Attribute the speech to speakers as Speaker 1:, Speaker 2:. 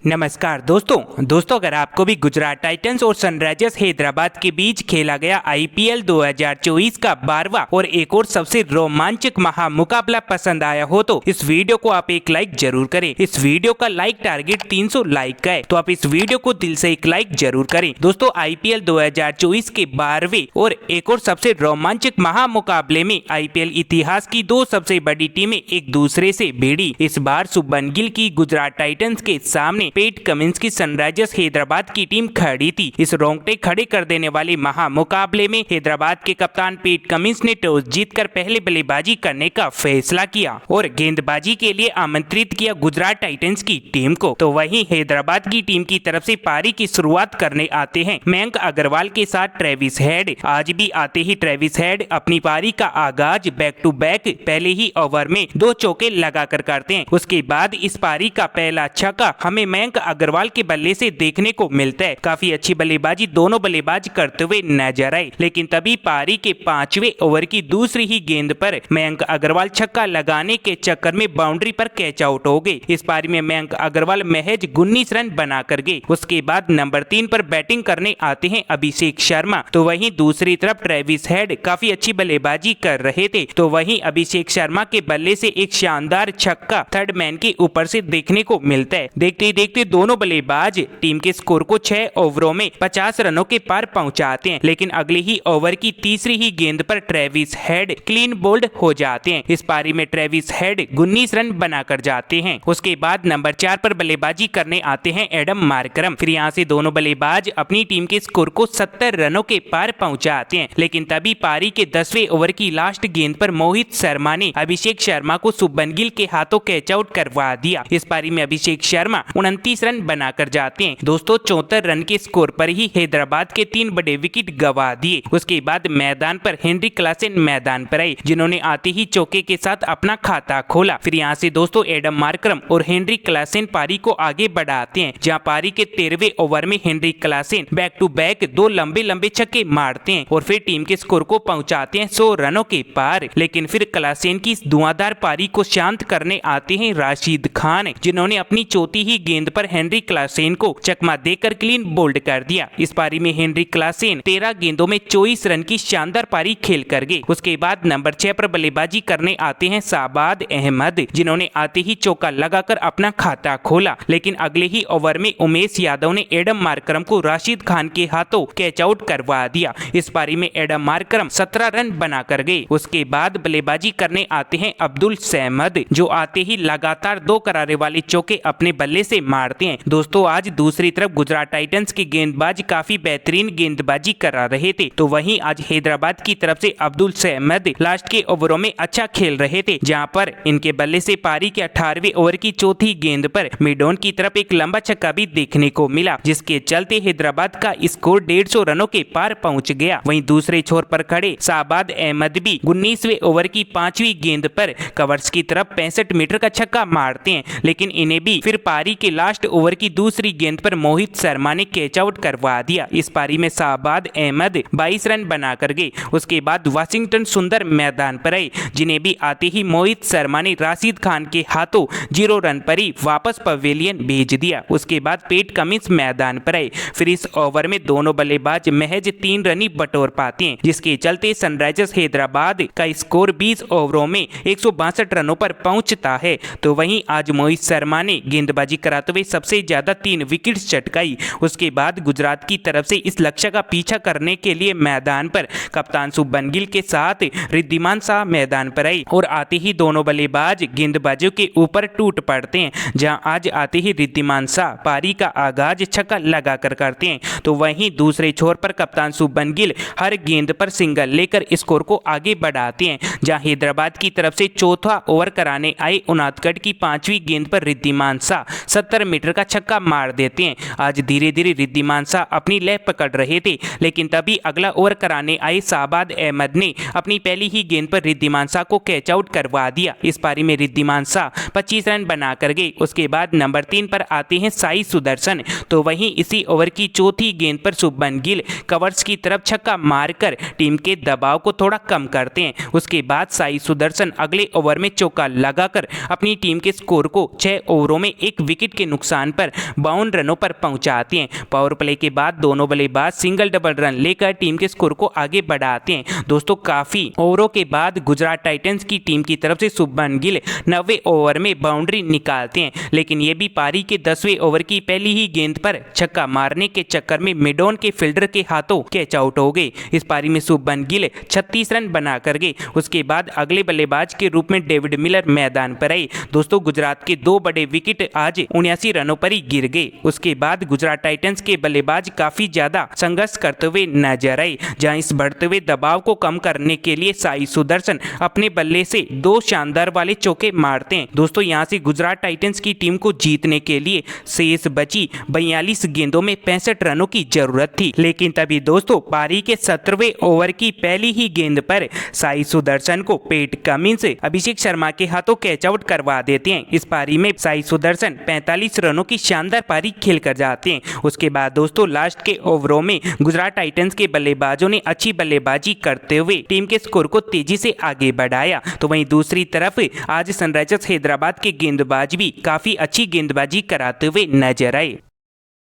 Speaker 1: नमस्कार दोस्तों अगर आपको भी गुजरात टाइटंस और सनराइजर्स हैदराबाद के बीच खेला गया आईपीएल 2024 का 12वां और एक और सबसे रोमांचक महामुकाबला पसंद आया हो तो इस वीडियो को आप एक लाइक जरूर करें। इस वीडियो का लाइक टारगेट 300 लाइक का है, तो आप इस वीडियो को दिल से एक लाइक जरूर करें। दोस्तों आईपीएल 2024 के 12वें और एक और सबसे रोमांचक महामुकाबले में आईपीएल इतिहास की दो सबसे बड़ी टीमें एक दूसरे से भिड़ी। इस बार शुभमन गिल की गुजरात टाइटंस के सामने पैट कमिंस की सनराइजर्स हैदराबाद की टीम खड़ी थी। इस रोंगटे खड़े कर देने वाले महामुकाबले में हैदराबाद के कप्तान पैट कमिंस ने टॉस जीतकर पहले बल्लेबाजी करने का फैसला किया और गेंदबाजी के लिए आमंत्रित किया गुजरात टाइटंस की टीम को। तो वहीं हैदराबाद की टीम की तरफ से पारी की शुरुआत करने आते हैं मयंक अग्रवाल के साथ ट्रेविस हेड। आज भी आते ही ट्रेविस हेड अपनी पारी का आगाज बैक टू बैक पहले ही ओवर में 2 चौके लगाकर करते हैं। उसके बाद इस पारी का पहला छक्का हमें मयंक अग्रवाल के बल्ले से देखने को मिलता है। काफी अच्छी बल्लेबाजी दोनों बल्लेबाज करते हुए नजर आए, लेकिन तभी पारी के 5वें ओवर की दूसरी ही गेंद पर मयंक अग्रवाल छक्का लगाने के चक्कर में बाउंड्री पर कैच आउट हो गए। इस पारी में मयंक अग्रवाल महज 19 रन बनाकर गए। उसके बाद नंबर 3 पर बैटिंग करने आते हैं अभिषेक शर्मा। तो वहीं दूसरी तरफ ट्रेविस हेड काफी अच्छी बल्लेबाजी कर रहे थे, तो वहीं अभिषेक शर्मा के बल्ले से एक शानदार छक्का थर्ड मैन के ऊपर से देखने को मिलता है। देखते ही देखते दोनों बल्लेबाज टीम के स्कोर को 6 ओवरों में 50 रनों के पार पहुंचाते हैं, लेकिन अगले ही ओवर की तीसरी ही गेंद पर ट्रेविस हेड क्लीन बोल्ड हो जाते हैं। इस पारी में ट्रेविस हेड 19 रन बनाकर जाते हैं। उसके बाद नंबर 4 पर बल्लेबाजी करने आते हैं एडम मार्करम। फिर यहाँ से दोनों बल्लेबाज अपनी टीम के स्कोर को 70 रनों के पार पहुंचाते हैं, लेकिन तभी पारी के 10वें ओवर की लास्ट गेंद पर मोहित शर्मा ने अभिषेक शर्मा को शुभमन गिल के हाथों कैच आउट करवा दिया। इस पारी में अभिषेक शर्मा 29 रन बनाकर जाते हैं। दोस्तों 74 रन के स्कोर पर ही हैदराबाद के 3 बड़े विकेट गंवा दिए। उसके बाद मैदान पर हेनरी क्लासेन मैदान पर आए, जिन्होंने आते ही चौके के साथ अपना खाता खोला। फिर यहाँ से दोस्तों एडम मार्करम और हेनरी क्लासेन पारी को आगे बढ़ाते हैं, जहाँ पारी के 13वें ओवर में Heinrich Klaasen back to back 2 लंबे छक्के मारते हैं और फिर टीम के स्कोर को पहुंचाते हैं 100 रनों के पार। लेकिन फिर क्लासेन की इस धुआंधार पारी को शांत करने आते हैं राशिद खान, जिन्होंने अपनी चौथी ही गेंद पर हेनरी क्लासेन को चकमा देकर क्लीन बोल्ड कर दिया। इस पारी में हेनरी क्लासेन 13 गेंदों में 24 रन की शानदार पारी खेल कर गए। उसके बाद नंबर 6 पर बल्लेबाजी करने आते हैं शाहबाद अहमद, जिन्होंने आते ही चौका लगाकर अपना खाता खोला, लेकिन अगले ही ओवर में उमेश यादव ने एडम मार्करम को राशिद खान के हाथों कैच आउट करवा दिया। इस पारी में एडम मार्करम 17 रन बनाकर गए। उसके बाद बल्लेबाजी करने आते हैं अब्दुल सहमद, जो आते ही लगातार 2 करारे वाले चौके अपने बल्ले से मारते हैं। दोस्तों आज दूसरी तरफ गुजरात टाइटंस के गेंदबाज काफी बेहतरीन गेंदबाजी करा रहे थे, तो वहीं आज हैदराबाद की तरफ से अब्दुल सहमद लास्ट के ओवरों में अच्छा खेल रहे थे, जहां पर इनके बल्ले से पारी के 18वें ओवर की चौथी गेंद पर मिडोन की तरफ एक लंबा छक्का भी देखने को मिला, जिसके चलते हैदराबाद का स्कोर 150 रनों के पार पहुंच गया। वहीं दूसरे छोर पर खड़े शाहबाद अहमद भी 19वें ओवर की 5वीं गेंद पर कवर्स की तरफ 65 मीटर का छक्का मारते हैं, लेकिन इन्हें भी फिर पारी के लास्ट ओवर की दूसरी गेंद पर मोहित शर्मा ने कैच आउट करवा दिया। इस पारी में शाहबाद अहमद 22 रन बनाकर गए। उसके बाद वाशिंगटन सुंदर मैदान पर आए, जिन्हें भी आते ही मोहित शर्मा ने राशिद खान के हाथों 0 रन पर ही वापस पवेलियन भेज दिया। उसके बाद पैट कमिंस मैदान पर आए। फिर इस ओवर में दोनों बल्लेबाज महज 3 रन ही बटोर पाते हैं, जिसके चलते सनराइजर्स हैदराबाद का स्कोर 20 ओवरों में 162 रनों पर पहुंचता है। तो वहीं आज मोहित शर्मा ने गेंदबाजी कराते हुए सबसे ज्यादा 3 विकेट चटकाई। उसके बाद गुजरात की तरफ से इस लक्ष्य का पीछा करने के लिए मैदान पर कप्तान शुभमन गिल के साथ रिद्धिमान शाह मैदान पर आए और आते ही दोनों बल्लेबाज गेंदबाजों के ऊपर टूट पड़ते हैं, जहां आज आते ही रिद्धिमान शाह पारी का आगाज छक्का लगाकर करते हैं। तो वहीं दूसरे छोर पर कप्तान शुभमन गिल हर गेंद पर सिंगल लेकर स्कोर को आगे बढ़ाते हैं, जहां हैदराबाद की तरफ से चौथा ओवर कराने आए उनादकट की 5वीं गेंद पर रिद्धिमान शाह 70 मीटर का छक्का मार देते हैं। आज धीरे धीरे रिद्धिमान शाह अपनी लय पकड़ रहे थे, लेकिन तभी अगला ओवर कराने आए शाहबाद अहमद ने अपनी पहली ही गेंद पर रिद्धिमान शाह को कैच आउट करवा दिया। इस पारी में रिद्धिमान शाह 25 रन बनाकर गए। उसके बाद नंबर 3 पर आते हैं साई सुदर्शन। तो वहीं इसी ओवर की चौथी गेंद पर शुभमन गिल कवर्स की तरफ छक्का मारकर टीम के दबाव को थोड़ा कम करते हैं। उसके बाद साई सुदर्शन अगले ओवर में चौका लगाकर अपनी टीम के स्कोर को 6 ओवरों में 1 विकेट के नुकसान पर 52 रनों पर पहुंचाते हैं। पावर प्ले के बाद दोनों बल्लेबाज सिंगल डबल रन लेकर टीम के स्कोर को आगे बढ़ाते हैं। दोस्तों काफी ओवरों के बाद गुजरात टाइटंस की टीम की तरफ से शुभमन गिल 90वें ओवर में बाउंड्री निकालते हैं, लेकिन ये भी पारी के 10वें ओवर की पहली ही गेंद पर छक्का मारने के चक्कर में मिडॉन के फील्डर के हाथों कैच आउट हो गए। इस पारी में शुभमन गिल 36 रन बना कर गए। उसके बाद अगले बल्लेबाज के रूप में डेविड मिलर मैदान पर आए। दोस्तों गुजरात के 2 बड़े विकेट आज 79 रनों पर ही गिर गए। उसके बाद गुजरात टाइटंस के बल्लेबाज काफी ज्यादा संघर्ष करते हुए नजर आए, जहां इस बढ़ते हुए दबाव को कम करने के लिए साई सुदर्शन अपने बल्ले से 2 शानदार वाले चौके मारते हैं। दोस्तों यहां से गुजरात टाइटंस की टीम को जीतने के लिए शेष बची 42 गेंदों में 65 रनों की जरूरत थी, लेकिन तभी दोस्तों पारी के 17वें ओवर की पहली ही गेंद पर साई सुदर्शन को पैट कमिंस अभिषेक शर्मा के हाथों कैच आउट करवा देते हैं। इस पारी में साई सुदर्शन 45 रनों की शानदार पारी खेलकर जाते हैं। उसके बाद दोस्तों लास्ट के ओवरों में गुजरात टाइटंस के बल्लेबाजों ने अच्छी बल्लेबाजी करते हुए टीम के स्कोर को तेजी से आगे बढ़ाया। तो वहीं दूसरी तरफ आज सनराइजर्स हैदराबाद के गेंदबाज भी काफी अच्छी गेंदबाजी कराते हुए नजर आए।